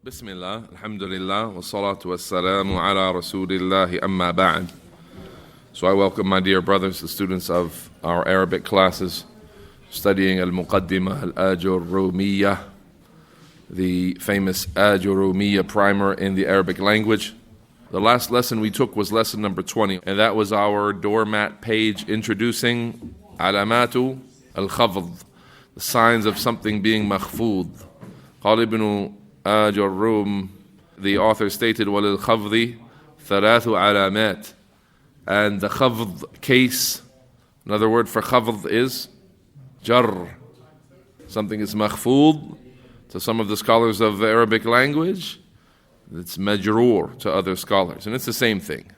Bismillah, alhamdulillah, wa salatu wa salamu ala rasulillah, amma ba'd. So I welcome my dear brothers, the students of our Arabic classes, studying al-Muqaddimah al-Ajrumiyyah, the famous Ajrumiyyah primer in the Arabic language. The last lesson we took was lesson number 20, and that was our doormat page introducing alamatu al-khafd, the signs of something being makhfoodh. قال ابن Ajrum, the author stated, وَلِلْخَفْضِ ثَلَاثُ عَلَامَاتٍ. And the khafd case, another word for khafd is jar. Something is makhfoodh to some of the scholars of the Arabic language. It's majroor to other scholars. And it's the same thing.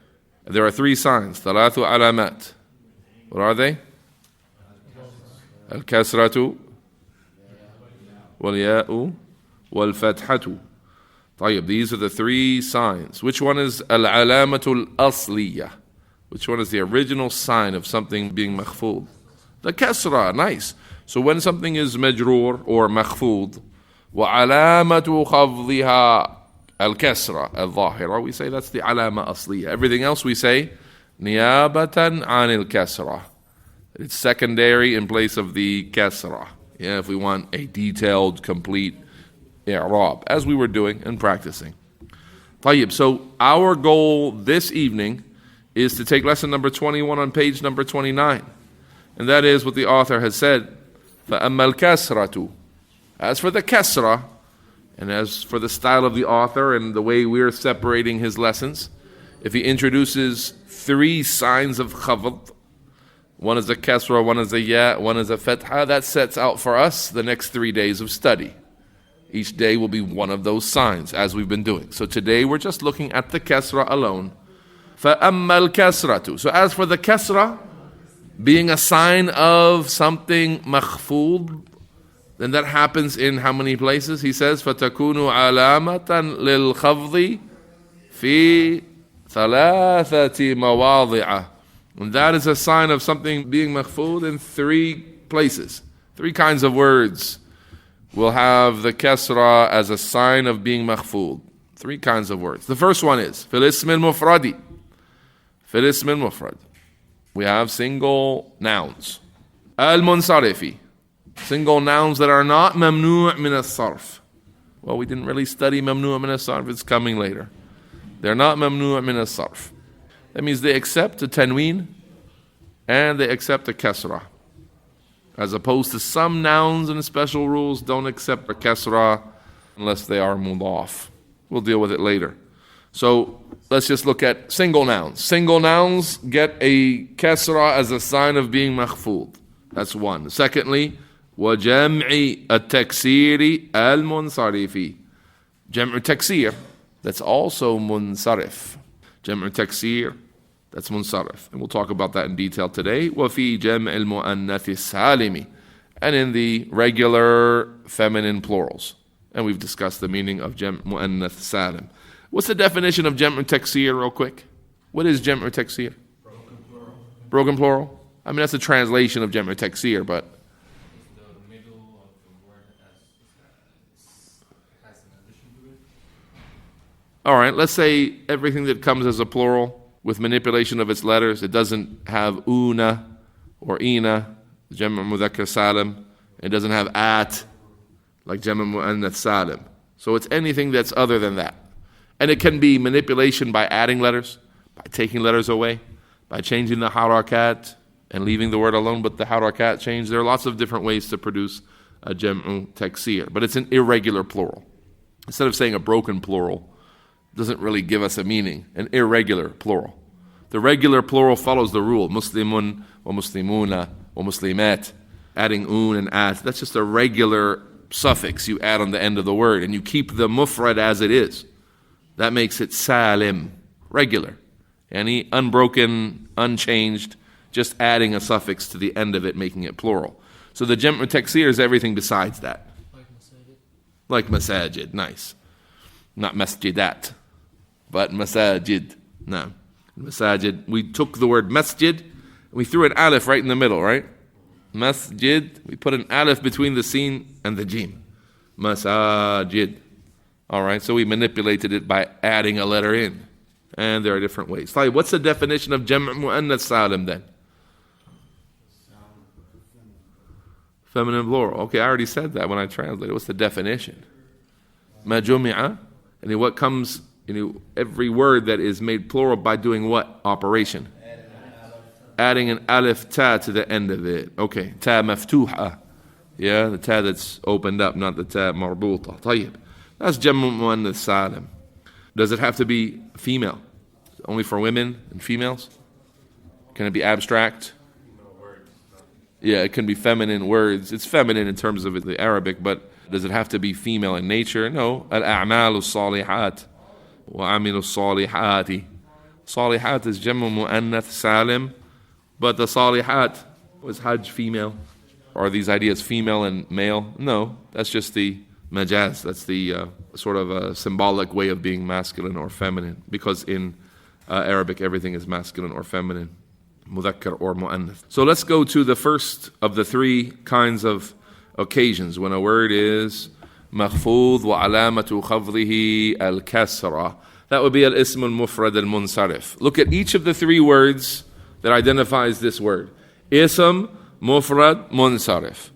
There are three signs, ثَلَاثُ عَلَامَاتٍ. What are they? Al-kasratu wal-ya'u wal-fathatu. طيب, these are the three signs. Which one is al-alamatul asliyah? Which one is the original sign of something being makhfoodh? The kasrah, nice. So when something is majroor or makhfoodh, وَعَلَامَةُ خَفْضِهَا al-kasrah al-zahira, we say that's the alama asliyah. Everything else we say niyabatan anil kasrah. It's secondary in place of the kasrah. Yeah, if we want a detailed, complete i'rab, as we were doing and practicing. طيب, so our goal this evening is to take lesson number 21 on page number 29. And that is what the author has said, فَأَمَّا الْكَسْرَةُ. As for the kasrah, and as for the style of the author and the way we're separating his lessons, if he introduces three signs of khafd, one is a kasrah, one is a ya, one is a fatha, that sets out for us the next 3 days of study. Each day will be one of those signs, as we've been doing. So today we're just looking at the kasrah alone. فَأَمَّا الْكَسْرَةُ. So as for the kasrah, being a sign of something makhfoodh, then that happens in how many places? He says, فَتَكُونُ عَلَامَةً لِلْخَفْضِ فِي ثَلَاثَةِ مَوَاضِعَ. And that is a sign of something being makhfoodh in three places. Three kinds of words will have the kasrah as a sign of being makhfoodh. Three kinds of words. The first one is fil ism al-mufradi. Fil ism al-mufrad. We have single nouns. Al-munsarifi. Single nouns that are not mamnu' min as-sarf. Well, we didn't really study mamnu' min as-sarf. It's coming later. They're not mamnu' min as-sarf. That means they accept a tanween and they accept a kasrah. As opposed to some nouns and special rules don't accept a kasrah unless they are mudaf. We'll deal with it later. So let's just look at single nouns. Single nouns get a kasrah as a sign of being makhfoodh. That's one. Secondly, وَجَمْعِ التَّكْسِيرِ الْمُنصَرِفِ. Jam'u taksir, that's also munsarif. Jam'u taksir, that's munsarif. And we'll talk about that in detail today. وَفِي جَمْعِ الْمُؤَنَّثِ السَّالِمِ. And in the regular feminine plurals. And we've discussed the meaning of Jam' Mu'annath Salim. What's the definition of Jam'u taksir real quick? What is Jam'u taksir? Broken plural. Broken plural? I mean, that's a translation of Jam'u taksir, but The middle of the word has an addition to it. all right, let's say everything that comes as a plural with manipulation of its letters, it doesn't have una or ina, Jam'u Mudhakkar Salim. It doesn't have at, like Jam'u Mu'annath Salim. So it's anything that's other than that. And it can be manipulation by adding letters, by taking letters away, by changing the harakat and leaving the word alone, but the harakat change. There are lots of different ways to produce a Jam'u taksir, but it's an irregular plural. Instead of saying a broken plural, doesn't really give us a meaning, an irregular plural. The regular plural follows the rule, muslimun wa muslimuna wa muslimat, adding un and at. That's just a regular suffix you add on the end of the word, and you keep the mufrad as it is. That makes it salim, regular. Any unbroken, unchanged, just adding a suffix to the end of it, making it plural. So the jam'u taksir is everything besides that. Like masajid, nice. Not masjidat, but masajid. No. Masajid, we took the word masjid, and we threw an alif right in the middle, right? Masjid, we put an alif between the sin and the jim. Masajid. All right, so we manipulated it by adding a letter in. And there are different ways. طيب, what's the definition of Jam' Mu'annath Salim then? Feminine plural. Okay, I already said that when I translated. What's the definition? Ma jumi'a. And what comes, every word that is made plural by doing what operation? Adding an alif ta to the end of it. Okay, ta maftuha. Yeah, the ta that's opened up, not the ta marbuta. طيب. That's Jam' Mu'annath Salim. Does it have to be female? Only for women and females? Can it be abstract? Yeah, it can be feminine words. It's feminine in terms of the Arabic, but does it have to be female in nature? No. Al-a'malu salihat wa amilu salihati. Salihat is Jam' Mu'annath Salim, but the salihat was hajj female. Are these ideas female and male? No, that's just the majaz. That's the sort of a symbolic way of being masculine or feminine, because in Arabic everything is masculine or feminine, mudhakkar or mu'annath. So let's go to the first of the three kinds of occasions when a word is makhfoodh wa alamatu khafdihi al-kasrah. That would be al-ism al-mufrad al-munsarif. Look at each of the three words that identifies this word. Ism, mufrad, munsarif.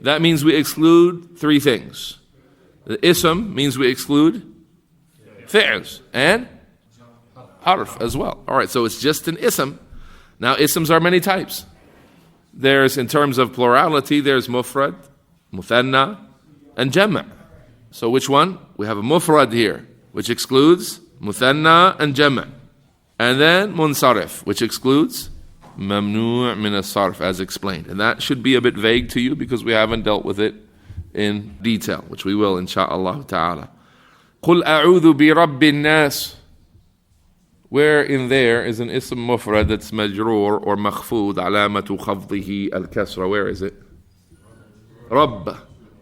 That means we exclude three things. The ism means we exclude fi'ls and harf as well. All right, so it's just an ism. Now, isms are many types. There's, in terms of plurality, there's mufrad, muthanna, and jama'. So which one? We have a mufrad here, which excludes muthanna and jama'. And then munsarif, which excludes mamnu' min as-sarf, as explained. And that should be a bit vague to you because we haven't dealt with it in detail, which we will, insha'Allah ta'ala. قُلْ أَعُوذُ بِرَبِّ النَّاسِ. Where in there is an ism mufrad that's majroor or makhfoodh, alamatu khafdihi al-kasra. Where is it? Rabb.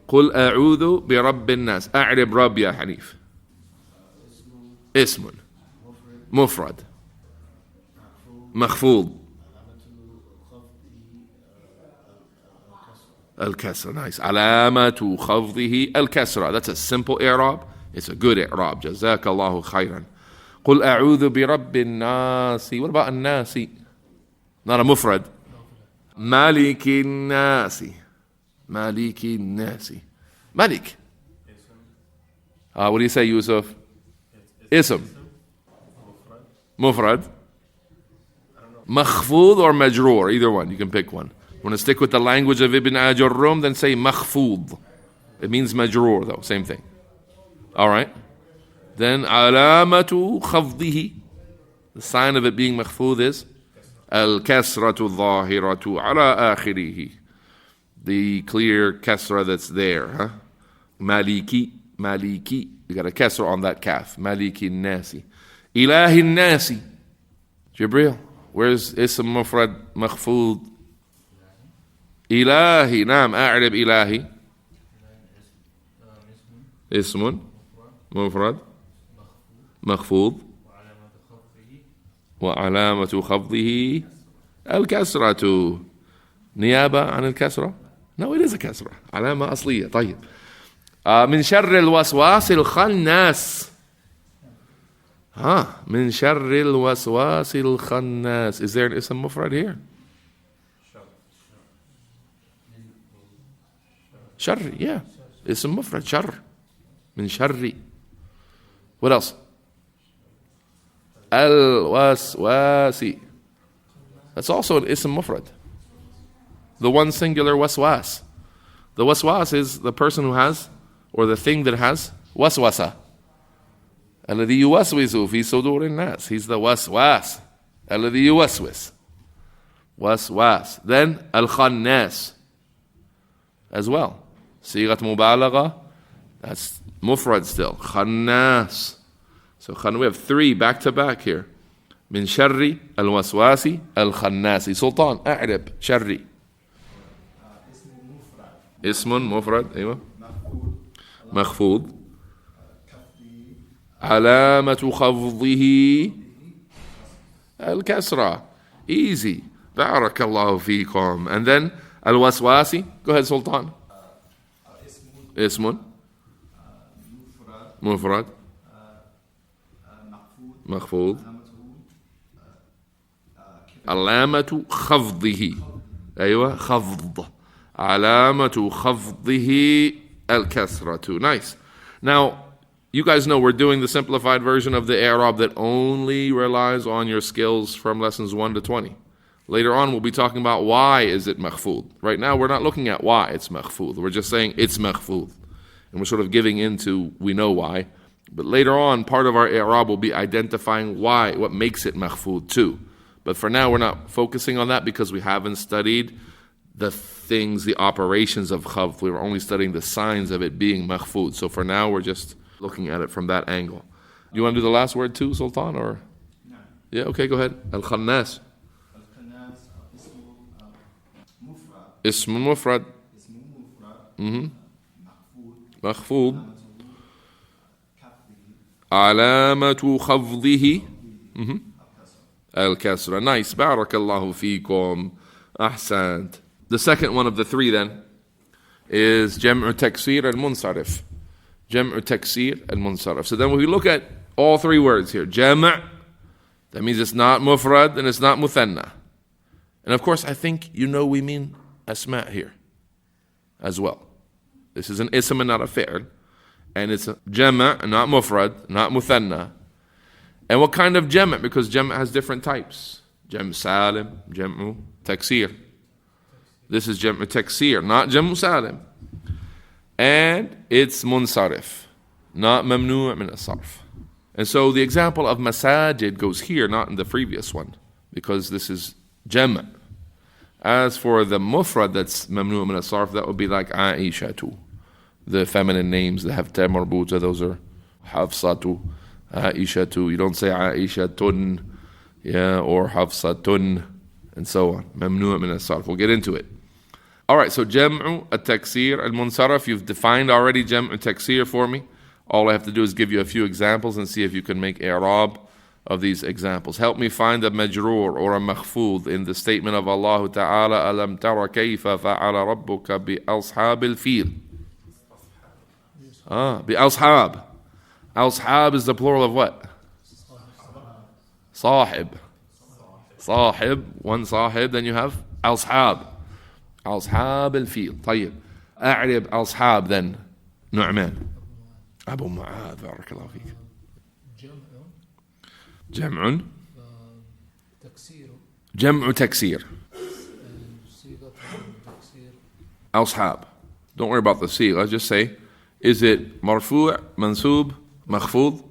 قُلْ أَعُوذُ بِرَبِّ النَّاسِ. أعرب رب يا حنيف. اسم مفرد مخفوض Al-Kasrah, nice. Alamatu khafdihi al-Kasrah. That's a simple i'rab. It's a good i'rab. Jazakallahu khayran. Qul a'udhu bi rabbin nasi. What about an-nasi? Not a mufrad. Malikin nasi. Malikin nasi. Malik. What do you say, Yusuf? Ism. Mufrad. Makhfoodh or majroor. Either one. You can pick one. You want to stick with the language of Ibn Ajrumiyyah, then say makhfoodh. It means majroor though, same thing. Alright? Then alamatu khafdihi. The sign of it being makhfoodh is al-kasratu dhahiratu ala akhirihi. The clear kasra that's there. Huh? Maliki, maliki. You got a kasra on that kaf. Maliki nasi. Ilahi nasi. Jibreel, where's ism mufrad makhfoodh? إلهي نعم أعرب إلهي اسم مفرد مخفوض وعلامة خفضه الكسرة نيابة عن الكسرة. No, it is a كسرة. علامة أصلية. طيب. من شر الوسواس الخناس. من شر الوسواس الخناس. Is there an ism mufrad here? شر, yeah. Ism mufrad, شر. من شر. What else? Al-waswasi. That's also an ism mufrad. The one singular waswas. The waswas is the person who has, or the thing that has, waswasa. الذي يوسوس في صدور الناس. He's the waswas. الذي يوسوس. Waswas. Then al-khannas as well. Sigat mubalagha, that's mufrad still. Khannas. So we have three back to back here. Min sharri al-waswasi al-khannasi. Sultan, a'rib, sharri. Ismun mufrad, aywa. Makhfoodh. Alamatu khafdihi al-kasra. Easy. Barakallahu feekum. And then al-waswasi. Go ahead, Sultan. اسم مفرد مخفوض مخفوض علامته علامة خفضه أيوة خفض علامة خفضه الكسرة. Nice. Now, you guys know we're doing the simplified version of the i'rab that only relies on your skills from lessons 1 to 20. Later on, we'll be talking about why is it makhfoodh. Right now, we're not looking at why it's makhfoodh. We're just saying it's makhfoodh. And we're sort of giving into, we know why. But later on, part of our i'rab will be identifying why, what makes it makhfoodh too. But for now, we're not focusing on that because we haven't studied the things, the operations of khafd. We were only studying the signs of it being makhfoodh. So for now, we're just looking at it from that angle. You want to do the last word too, Sultan? Or نعم. yeah, okay, go ahead. Al-Khannas. الخناس اسمه مفرد اسم مفرد. اسمه مفرد مخفوض مخفوض. كفه علامة خفضه الكسر الكسرة. Nice. Barakallahu feekum. Ahsant. The second one of the three then is Jam'u Taksir al-Munsarif. Jam'u Taksir al-Munsarif. So then when we look at all three words here, Jam', that means it's not Mufrad and it's not Muthanna. And of course, I think you know we mean Asma' here as well. This is an ism and not a fi'l. And it's a Jama', not Mufrad, not Muthanna. And what kind of Jama'? Because Jama' has different types. Jam' Salim, Jam'u Taksir. This is Jam'u Taksir, not Jam'u Salim. And it's Munsarif, not Mamnu' min as-sarf. And so the example of Masajid goes here, not in the previous one, because this is Jama'. As for the Mufrad that's Mamnu' min as-sarf, that would be like Aishatu. The feminine names that have ta marbuta, those are Hafsatu, Aishatu. You don't say Aishatun, yeah, or Hafsatun, and so on. Mamnu' min as-sarf. We'll get into it. All right, so Jam'u at-Taksir al-Munsaraf. You've defined already Jam'u Taksir for me. All I have to do is give you a few examples and see if you can make i'rab of these examples. Help me find a majroor or a makhfoodh in the statement of Allah Ta'ala, Alam tara kayfa fa'ala rabbuka bi ashabil fil. Bi ashab. Ashab is the plural of what? Sahib. Sahib, one sahib, then you have ashab. أصحاب الفيل. طيب أعرب أصحاب then نعمان أبو معاذ بارك الله فيك. جمع تكسير جمع تكسير صيغة تكسير أصحاب. Don't worry about the صيغة, just say is it مرفوع منصوب مخفوض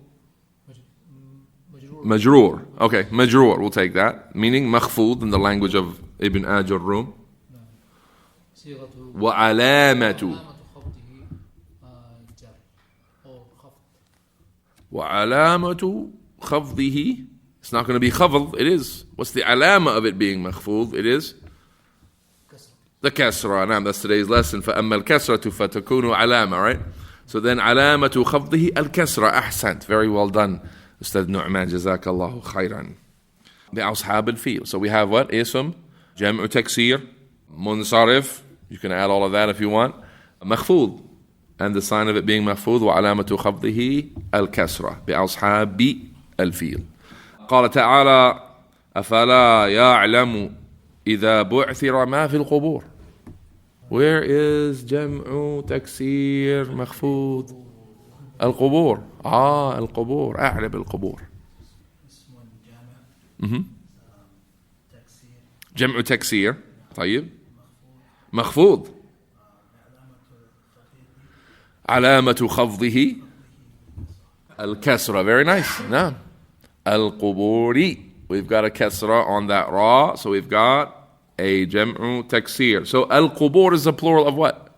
مجرور مجرور. Okay, مجرور, we'll take that, meaning مخفوض in the language of Ibn Ajrumiyyah. صيغة وعلامة خفضه جر أو خفض وعلامة خفضه. It's not going to be خفض, it is. What's the alama of it being مخفوض? It is كسر the kasrah. Now that's today's lesson. فأما الكسرة فتكون علامة, right? So then علامة خفضه الكسرة. أحسنت. Very well done, Ustad Nu'man. جزاك الله خيرا. بأصحاب الفيل. So we have what? اسم جمع تكسير منصرف. You can add all of that if you want. مخفوض. And the sign of it being مخفوض وعلامة خفضه الكسرة بأصحاب الفيل. قال تعالى أفلا يعلم إذا بعثر ما في القبور. Where is جمع تكسير مخفوض القبور. القبور. أعرب القبور. اسم جامع تكسير جمع تكسير. طيب مخفوض. علامة خفضه الكسرة. Very nice. نعم. القبور. We've got a kasrah on that ra, so we've got a jam'u taksir. So al-qubur is the plural of what?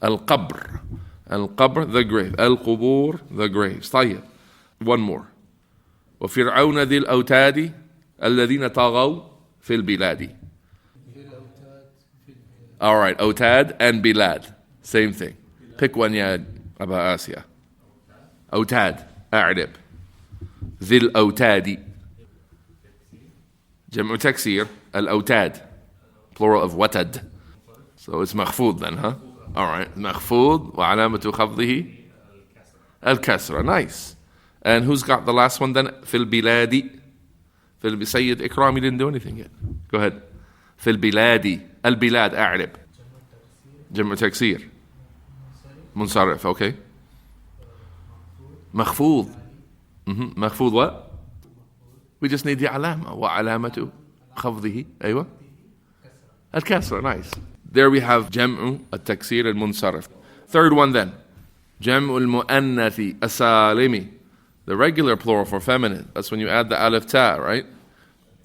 Al-qabr. Al-qabr, the grave. Al-qubur, the graves. طيب. One more. وفرعون ذي الأوتاد الذين طغوا في البلاد. All right, أوتاد and بلاد. Same thing. Pick one, ya أبا آسيا. أوتاد. أعرب. ذي الأوتاد. جمع تكسير. الأوتاد. Plural of watad. So it's مخفوض then, huh? All right. مخفوض وعلامة خفضه Al-Kasrah. Nice. And who's got the last one then? Fil biladi. Sayyid Ikram, you didn't do anything yet. Go ahead. Fil biladi. Al-bilad, a'rib. Jam'u taksir. Munsarif, okay. Makhfoodh. Makhfoodh what? We just need the alama. Wa alamatu khafdihi. Aywa. Al-Kasrah, nice. There we have Jam'u al-taksir al-munsarif. Third one then. Jam'u al-mu'annathi as-salimi. The regular plural for feminine. That's when you add the alif ta, right?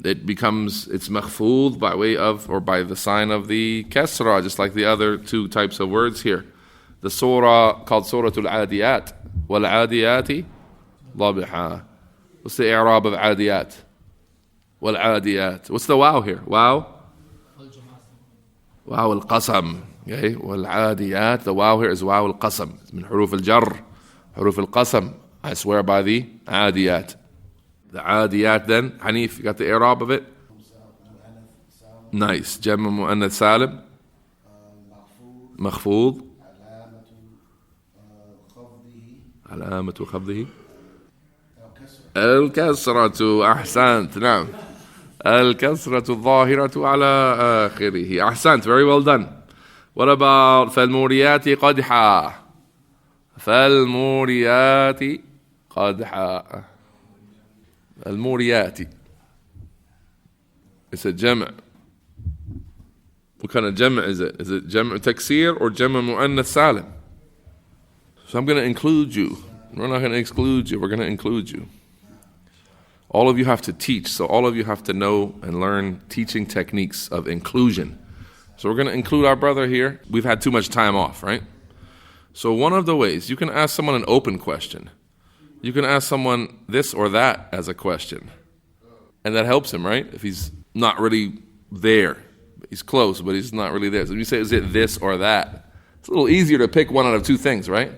It becomes, it's makhfoodh by way of, or by the sign of the kasrah, just like the other two types of words here. The surah called Suratul Adiyat. Wal Adiyati Labiha. What's the i'rab of Adiyat? Wal Adiyat. What's the wow here? Wow? Wow al-qasam. Okay? Wal Adiyat. The wow here is wow al-qasam. It's min huruf al-jar. Huruf al-qasam. I swear by the Adiyat. The Adiyat then, Hanif, you got the i'rab of it? Nice. Jam'u mu'annath salim. Makhfoodh. علامة خفضه الكسرة أحسنت نعم الكسرة الظاهرة على آخره أحسنت very well done. What about فالموريات قدحا فالموريات قدحا الموريات It's a جمع. What kind of جمع is it? Is it جمع تكسير or جمع مؤنث سالم? So I'm going to include you. We're not going to exclude you. We're going to include you. All of you have to teach. So all of you have to know and learn teaching techniques of inclusion. So we're going to include our brother here. We've had too much time off, right? So one of the ways, you can ask someone an open question. You can ask someone this or that as a question. And that helps him, right? If he's not really there. He's close, but he's not really there. So you say, is it this or that? It's a little easier to pick one out of two things, right?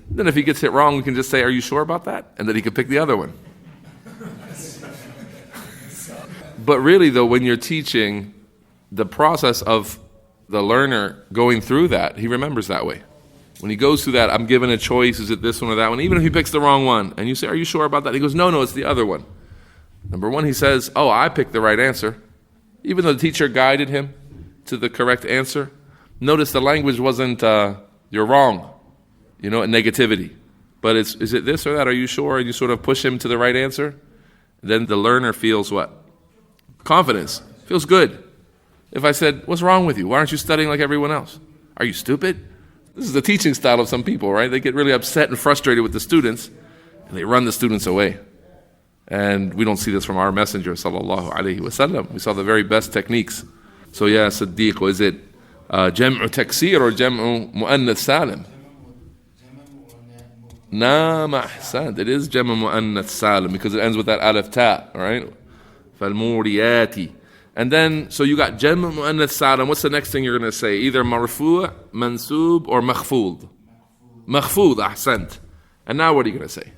Then if he gets it wrong, we can just say, are you sure about that? And then he can pick the other one. But really, though, when you're teaching, the process of the learner going through that, he remembers that way. When he goes through that, I'm given a choice, is it this one or that one? Even if he picks the wrong one, and you say, are you sure about that? He goes, no, it's the other one. Number one, he says, oh, I picked the right answer. Even though the teacher guided him to the correct answer, notice the language wasn't, you're wrong. Negativity. But is it this or that? Are you sure? And you sort of push him to the right answer. Then the learner feels what? Confidence. Feels good. If I said, what's wrong with you? Why aren't you studying like everyone else? Are you stupid? This is the teaching style of some people, right? They get really upset and frustrated with the students, and they run the students away. And we don't see this from our messenger, sallallahu alayhi wa sallam. We saw the very best techniques. So yeah, Siddiq, is it jam'u taksir or jam'u mu'annath salim? Naam, ahsant. It is jam'u mu'annath salim because it ends with that alif ta, right? Falmuriyati. And then, so you got jam'u mu'annath salim. What's the next thing you're going to say? Either marfu', mansub, or makhfoodh. Makhfoodh, ahsant. And now what are you going to say?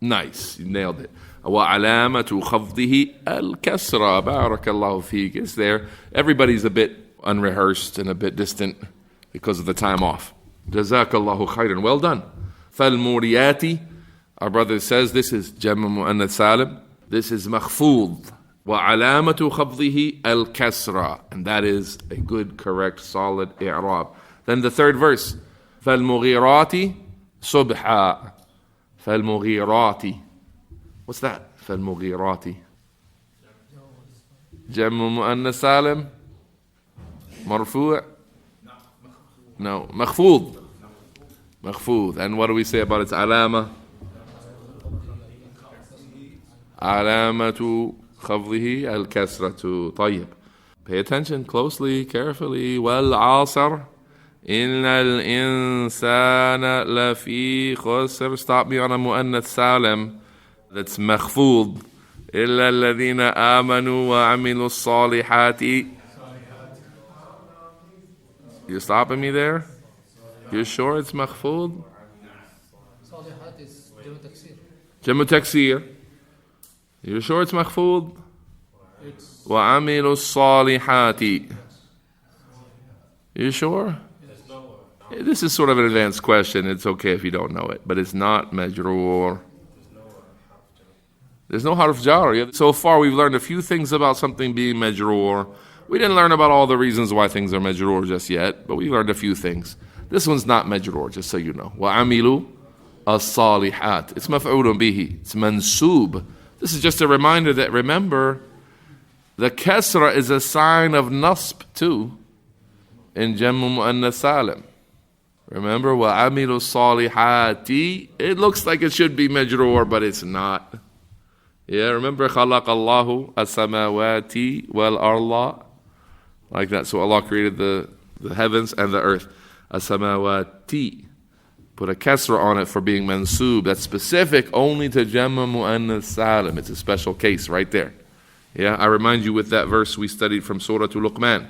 Nice, you nailed it. وَعَلَامَةُ خَفْضِهِ الْكَسْرَةِ بَارَكَ اللَّهُ فِيكَ. It's there. Everybody's a bit unrehearsed and a bit distant because of the time off. جَزَاكَ اللَّهُ خَيْرًا. Well done. فَالْمُورِيَاتِ. Our brother says this is جَمْع مُؤَنَّث سالم. This is مَخْفُوض. وَعَلَامَةُ خَفْضِهِ الْكَسْرَةِ. And that is a good, correct, solid i'rab. Then the third verse. فَالْمُغِيرَاتِ صُبْحًا. فَالْمُغِيرَاتِ. What's that? فَالْمُغِيرَاتِ. جمع مؤنث سالم. مرفوع. No. مخفوض. مخفوض. And what do we say about its علامة? علامة خفضه الكسرة. طيب. Pay attention closely, carefully. والعصر إن الإنسان لفي خسر. Stop me on a مؤنث سالم. That's مخفوض. إلا الذين آمنوا وعملوا الصالحات. You stopping me there? You sure it's مخفوض? صالحات is جمع تكسير. جمع تكسير. You sure it's مخفوض? It's وعملوا الصالحات. You sure? This is sort of an advanced question. It's okay if you don't know it, but it's not majroor. There's no harf jar. So far we've learned a few things about something being majroor. We didn't learn about all the reasons why things are majroor just yet, but we learned a few things. This one's not majroor, just so you know. وَعَمِلُوا الصَّالِحَاتِ. It's مفعول به. It's mansoob. This is just a reminder that, remember, the kasrah is a sign of nasb too in Jammu Mu'annath Salim. Remember, وَعَمِلُوا الصَّالِحَاتِ. It looks like it should be majroor, but it's not. Yeah, remember, خَلَقَ اللَّهُ السَّمَاوَاتِ وَالْأَرْضَ. Like that. So Allah created the heavens and the earth. As-samawati. Put a kasra on it for being mansoob. That's specific only to Jammu Mu'annath Salim. It's a special case right there. Yeah, I remind you with that verse we studied from Surah Luqman.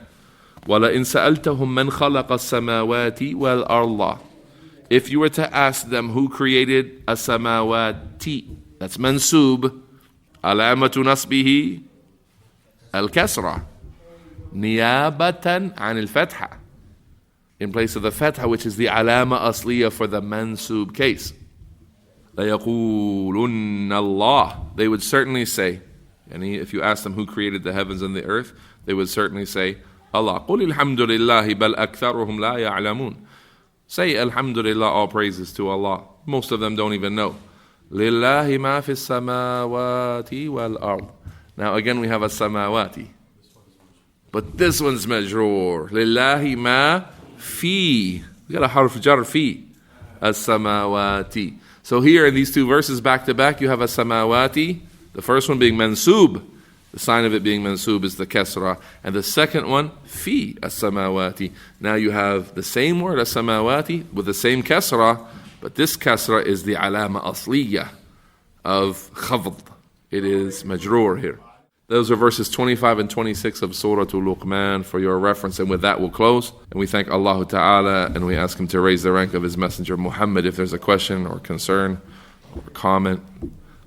وَلَئِن سَأَلْتَهُمْ مَنْ خَلَقَ السَّمَاوَاتِ وَالْأَرْضَ. If you were to ask them who created as-samawati, that's mansoob. Alamatu nasbihi al-kasra. Niyabatan an al-fatha. In place of the fatha, which is the alama asliya for the mansoob case. لَيَقُولُنَّ اللَّهِ. They would certainly say, and if you ask them who created the heavens and the earth, they would certainly say, Allah. قُلِ الْحَمْدُ لِلَّهِ بَلْ أَكْثَرُهُمْ لَا يَعْلَمُونَ. Say, Alhamdulillah, all praises to Allah. Most of them don't even know. لِلَّهِ مَا فِي السَّمَاوَاتِ وَالْأَرْضِ. Now again we have a samawati. But this one's majroor. لِلَّهِ مَا فِي. We got a harf jar fi. As-samawati. So here in these two verses back to back, you have a samawati. The first one being mansoob. The sign of it being mansoob is the kasrah. And the second one, fi as-samawati. Now you have the same word, as-samawati, with the same kasrah, but this kasrah is the alama asliya of khafd. It is majroor here. Those are verses 25 and 26 of Surah Luqman for your reference. And with that we'll close. And we thank Allah Ta'ala and we ask Him to raise the rank of His Messenger Muhammad. If there's a question or concern or comment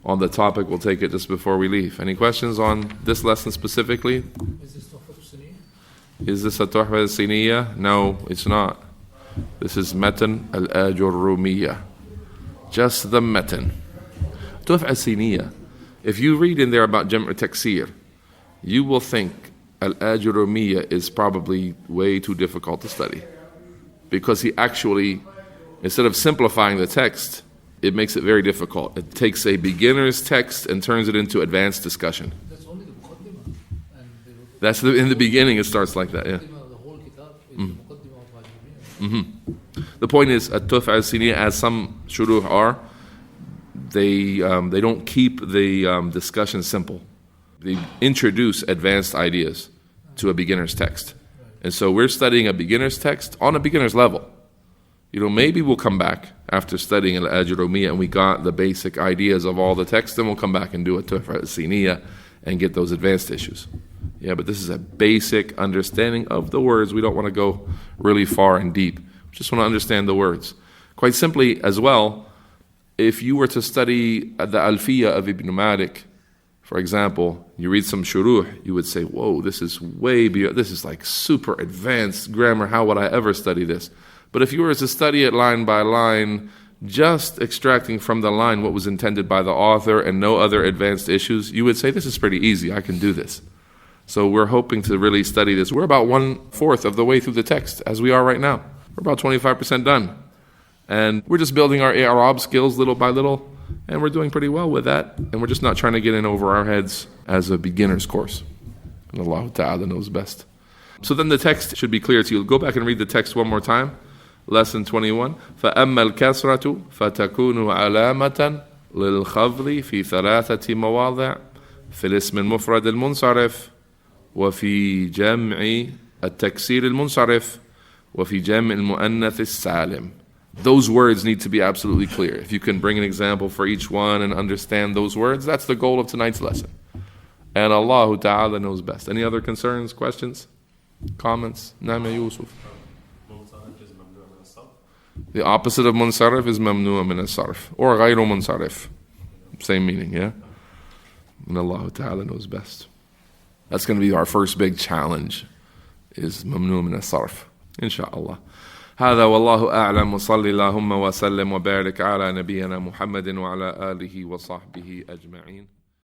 on the topic, we'll take it just before we leave. Any questions on this lesson specifically? Is this Tuhfat Siniyah? Is this a Tuhfat Siniyah? No, it's not. This is Matan al-Ajrumiyyah. Just the Matan. Tuhfat Siniyah. If you read in there about Jam'u Taksir, you will think al-Ajrumiyyah is probably way too difficult to study. Because he actually, instead of simplifying the text, it makes it very difficult. It takes a beginner's text and turns it into advanced discussion. That's only the Muqaddimah. That's in the beginning it starts like that, yeah. The whole kitab is the Muqaddimah of Ajrumiyyah. The point is, at-Tuhfat al-Siniyah, as some shuruh are, they don't keep the discussion simple. They introduce advanced ideas to a beginner's text. And so we're studying a beginner's text on a beginner's level. Maybe we'll come back after studying al-Ajrumiyyah and we got the basic ideas of all the text, then we'll come back and do a Tuhfat al-Siniyah and get those advanced issues. Yeah, but this is a basic understanding of the words. We don't want to go really far and deep. We just want to understand the words. Quite simply as well, if you were to study the Alfiyah of Ibn Malik, for example, you read some shuruh, you would say, whoa, this is way beyond, this is like super advanced grammar. How would I ever study this? But if you were to study it line by line, just extracting from the line what was intended by the author and no other advanced issues, you would say, this is pretty easy, I can do this. So we're hoping to really study this. We're about 1/4 of the way through the text, as we are right now. We're about 25% done. And we're just building our i'rab skills little by little, and we're doing pretty well with that. And we're just not trying to get in over our heads as a beginner's course. And Allah Ta'ala knows best. So then the text should be clear to you. Go back and read the text one more time. Lesson 21. فَأَمَّا الْكَسْرَةُ فَتَكُونُ عَلَامَةً لِلْخَفْضِ فِي ثَلَاثَةِ مَوَاضِعٍ فِي الاسم المفرد المنصرف وفي جمع التكسير المنصرف وفي جمع المؤنث السالم. Those words need to be absolutely clear. If you can bring an example for each one and understand those words, that's the goal of tonight's lesson. And Allah Ta'ala knows best. Any other concerns, questions, comments? Naam ya Yusuf. The opposite of munsarif is mamnu' min as-sarf or ghayru munsarif. Same meaning, yeah? And Allah Ta'ala knows best. That's going to be our first big challenge, is mamnu' min as-sarf. inshallah. هذا والله أعلم وصلي اللهم وسلم وبارك على نبينا محمد وعلى آله وصحبه أجمعين.